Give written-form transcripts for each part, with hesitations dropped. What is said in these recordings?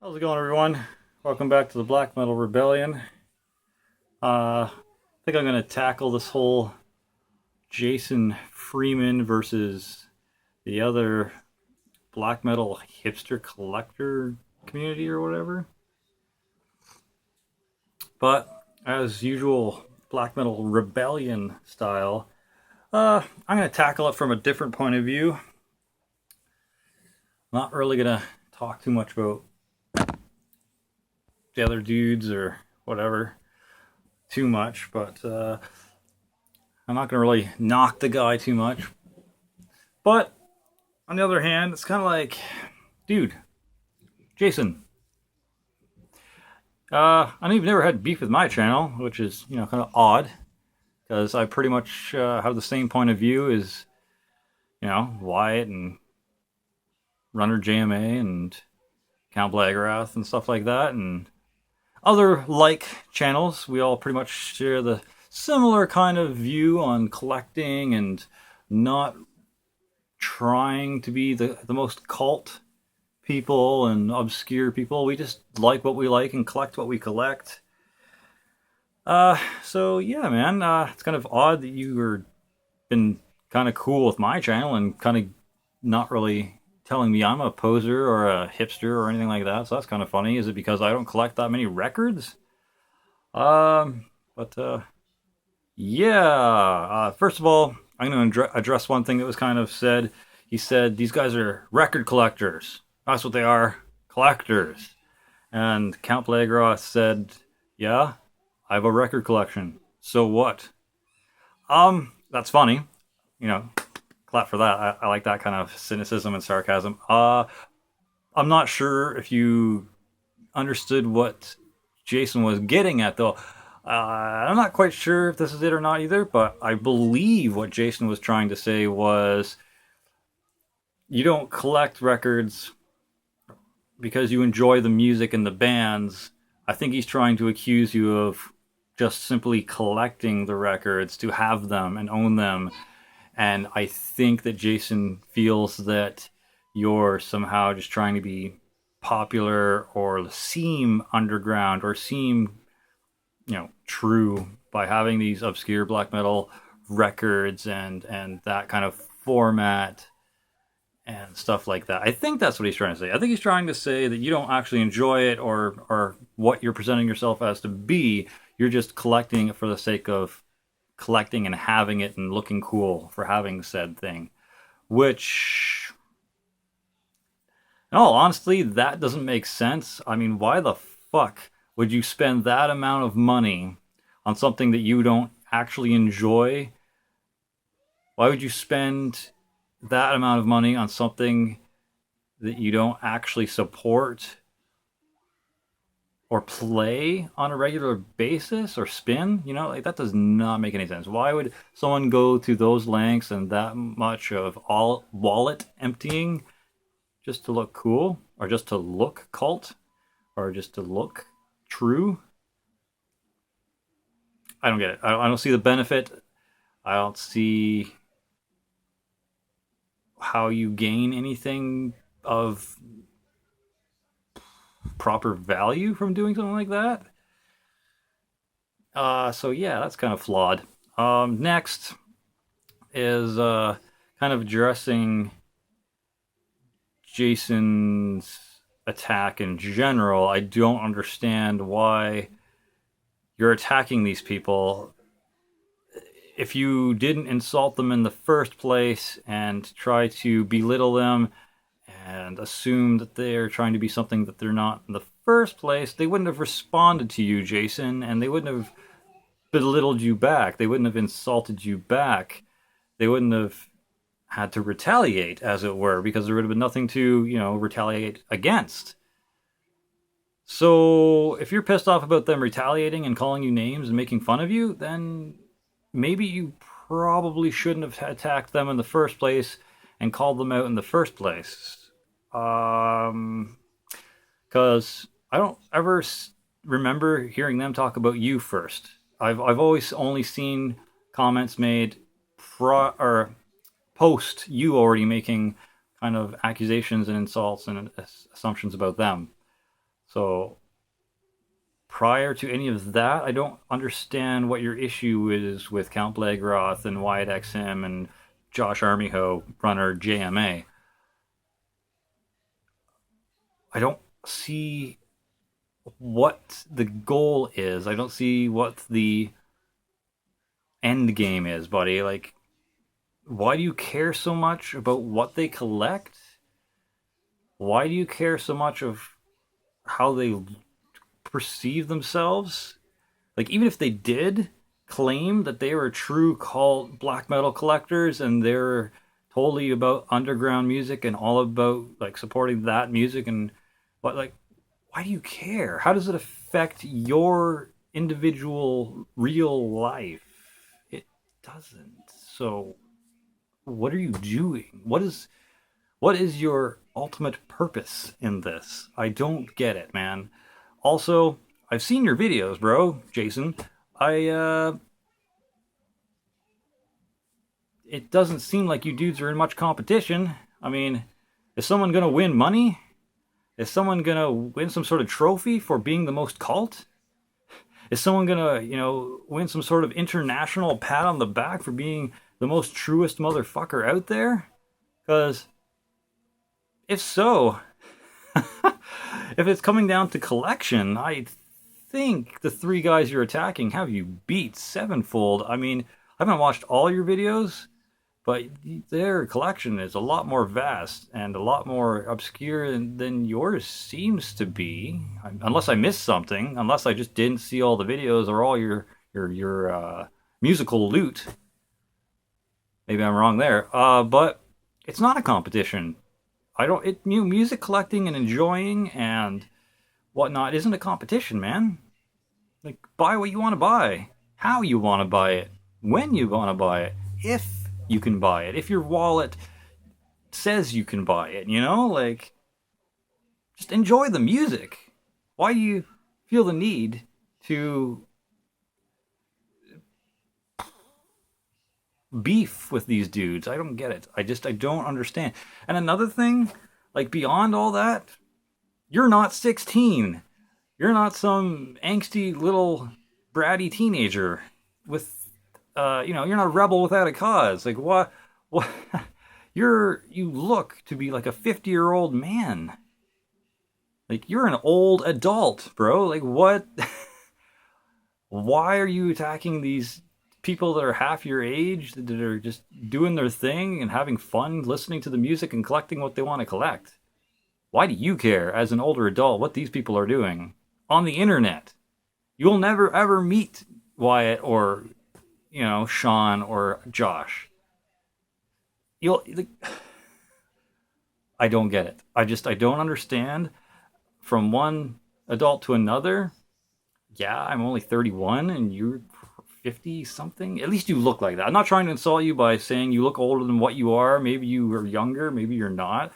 How's it going, everyone? Welcome back to the Black Metal Rebellion. I think I'm going to tackle this whole Jason Freeman versus the other black metal hipster collector community or whatever. But as usual, Black Metal Rebellion style, I'm going to tackle it from a different point of view. Not really going to talk too much about the other dudes or whatever too much, but I'm not going to really knock the guy too much. But on the other hand, it's kind of like, dude, Jason, I know you've never had beef with my channel, which is, kind of odd, because I pretty much have the same point of view as, Wyatt and Runnerjma and CountBlagorath and stuff like that, and other like channels. We all pretty much share the similar kind of view on collecting and not trying to be the most cult people and obscure people. We just like what we like and collect what we collect. So yeah, man, it's kind of odd that you were been kind of cool with my channel and kind of not really telling me I'm a poser or a hipster or anything like that. So that's kind of funny. Is it because I don't collect that many records? But yeah. First of all, I'm going to address one thing that was kind of said. He said these guys are record collectors. That's what they are, collectors. And CountBlagorath said, "Yeah, I have a record collection. So what?" That's funny. Clap for that. I like that kind of cynicism and sarcasm. I'm not sure if you understood what Jason was getting at, though. I'm not quite sure if this is it or not either, but I believe what Jason was trying to say was you don't collect records because you enjoy the music and the bands. I think he's trying to accuse you of just simply collecting the records to have them and own them. And I think that Jason feels that you're somehow just trying to be popular or seem underground or seem, true by having these obscure black metal records and that kind of format and stuff like that. I think that's what he's trying to say. I think he's trying to say that you don't actually enjoy it or what you're presenting yourself as to be. You're just collecting it for the sake of collecting and having it and looking cool for having said thing. Which, in all honesty, that doesn't make sense. I mean, why the fuck would you spend that amount of money on something that you don't actually enjoy? Why would you spend that amount of money on something that you don't actually support or play on a regular basis or spin? That does not make any sense. Why would someone go to those lengths and that much of all wallet emptying just to look cool or just to look cult or just to look true? I don't get it. I don't see the benefit. I don't see how you gain anything of proper value from doing something like that. So yeah, that's kind of flawed. Next is kind of addressing Jason's attack in general. I don't understand why you're attacking these people. If you didn't insult them in the first place and try to belittle them and assume that they're trying to be something that they're not in the first place, they wouldn't have responded to you, Jason, and they wouldn't have belittled you back. They wouldn't have insulted you back. They wouldn't have had to retaliate, as it were, because there would have been nothing to, retaliate against. So if you're pissed off about them retaliating and calling you names and making fun of you, then maybe you probably shouldn't have attacked them in the first place and called them out in the first place. Because I don't ever remember hearing them talk about you first. I've always only seen comments made or post you already making kind of accusations and insults and assumptions about them. So prior to any of that, I don't understand what your issue is with CountBlagorath and Wyattxhim and Josh Armijo, Runnerjma. I don't see what the goal is. I don't see what the end game is, buddy. Like, why do you care so much about what they collect? Why do you care so much of how they perceive themselves? Like, even if they did claim that they were true cult black metal collectors and they're totally about underground music and all about like supporting that music, and but like, why do you care? How does it affect your individual real life? It doesn't. So what are you doing? What is your ultimate purpose in this? I don't get it, man. Also, I've seen your videos, bro, Jason. I it doesn't seem like you dudes are in much competition. I mean, is someone gonna win money? Is someone gonna win some sort of trophy for being the most cult? Is someone gonna, win some sort of international pat on the back for being the most truest motherfucker out there? Because if so, if it's coming down to collection, I think the three guys you're attacking have you beat sevenfold. I mean, I haven't watched all your videos, but their collection is a lot more vast and a lot more obscure than yours seems to be. Unless I missed something, unless I just didn't see all the videos or all your musical loot. Maybe I'm wrong there. But it's not a competition. Music collecting and enjoying and whatnot isn't a competition, man. Like, buy what you want to buy, how you want to buy it, when you want to buy it, if you can buy it, if your wallet says you can buy it, like, just enjoy the music. Why do you feel the need to beef with these dudes? I don't get it. I don't understand. And another thing, like, beyond all that, you're not 16. You're not some angsty little bratty teenager with you're not a rebel without a cause. Like, what you look to be like a 50-year-old man. Like, you're an old adult, bro. Like, what? Why are you attacking these people that are half your age, that are just doing their thing and having fun listening to the music and collecting what they want to collect? Why do you care, as an older adult, what these people are doing on the internet? You'll never ever meet Wyatt or, Sean or Josh. I don't get it. I don't understand. From one adult to another, yeah, I'm only 31 and you're 50 something. At least you look like that. I'm not trying to insult you by saying you look older than what you are. Maybe you are younger, maybe you're not.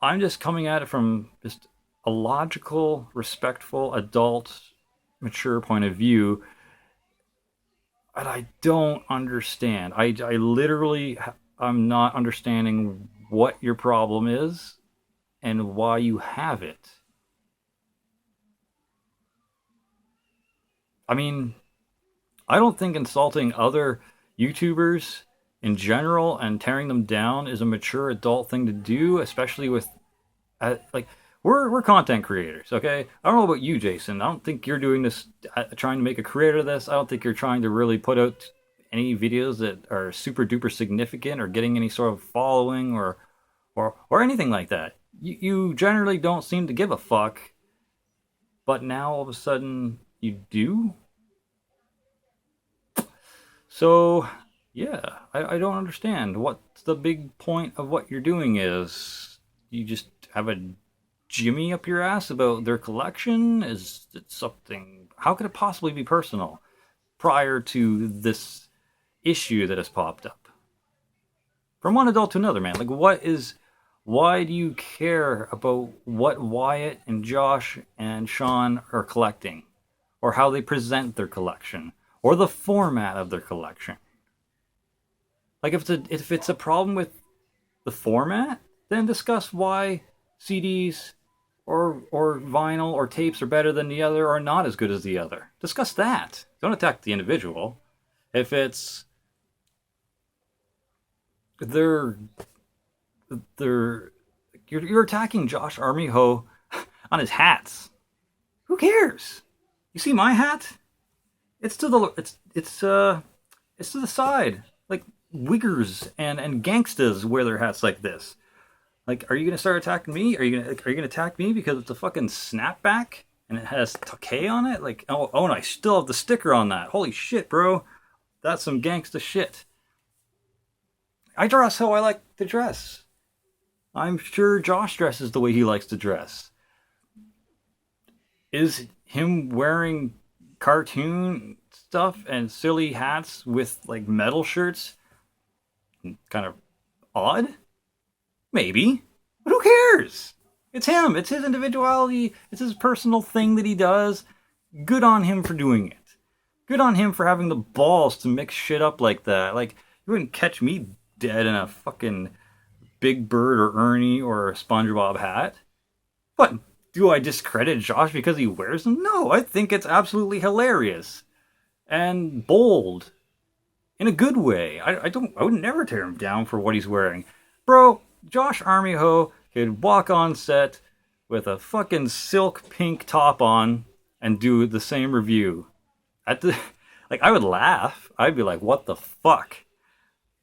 I'm just coming at it from just a logical, respectful, adult, mature point of view. And I don't understand. I literally, I'm not understanding what your problem is and why you have it. I mean, I don't think insulting other YouTubers in general and tearing them down is a mature adult thing to do, especially with like, we're content creators, okay? I don't know about you, Jason. I don't think you're doing this trying to make a career out of this. I don't think you're trying to really put out any videos that are super duper significant or getting any sort of following or anything like that. You generally don't seem to give a fuck, but now all of a sudden you do. So yeah, I don't understand what the big point of what you're doing is. You just have a Jimmy up your ass about their collection? Is it something? How could it possibly be personal prior to this issue that has popped up? From one adult to another, man. Like, why do you care about what Wyatt and Josh and Sean are collecting? Or how they present their collection? Or the format of their collection? Like, if it's a problem with the format, then discuss why CDs or vinyl or tapes are better than the other or not as good as the other. Discuss that. Don't attack the individual. If it's they're they're you're attacking Josh Armijo on his hats. Who cares? You see my hat? It's to the it's to the side. Like wiggers and gangstas wear their hats like this. Like, are you gonna start attacking me? Are you gonna attack me because it's a fucking snapback and it has Takei on it? Like, oh, and I still have the sticker on that. Holy shit, bro, that's some gangsta shit. I dress how I like to dress. I'm sure Josh dresses the way he likes to dress. Is him wearing cartoon stuff and silly hats with like metal shirts kind of odd? Maybe. But who cares? It's him. It's his individuality. It's his personal thing that he does. Good on him for doing it. Good on him for having the balls to mix shit up like that. Like, you wouldn't catch me dead in a fucking Big Bird or Ernie or a SpongeBob hat. But do I discredit Josh because he wears them? No, I think it's absolutely hilarious and bold in a good way. I would never tear him down for what he's wearing. Bro, Josh Armijo could walk on set with a fucking silk pink top on and do the same review. I would laugh. I'd be like, what the fuck?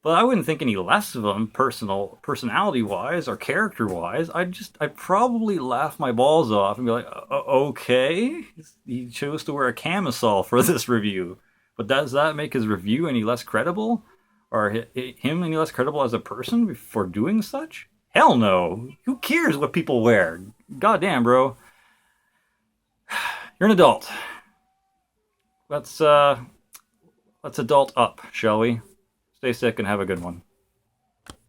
But I wouldn't think any less of him personality-wise or character-wise. I'd probably laugh my balls off and be like, okay, he chose to wear a camisole for this review. But does that make his review any less credible? Or him any less credible as a person for doing such? Hell no. Who cares what people wear? Goddamn, bro. You're an adult. Let's adult up, shall we? Stay sick and have a good one.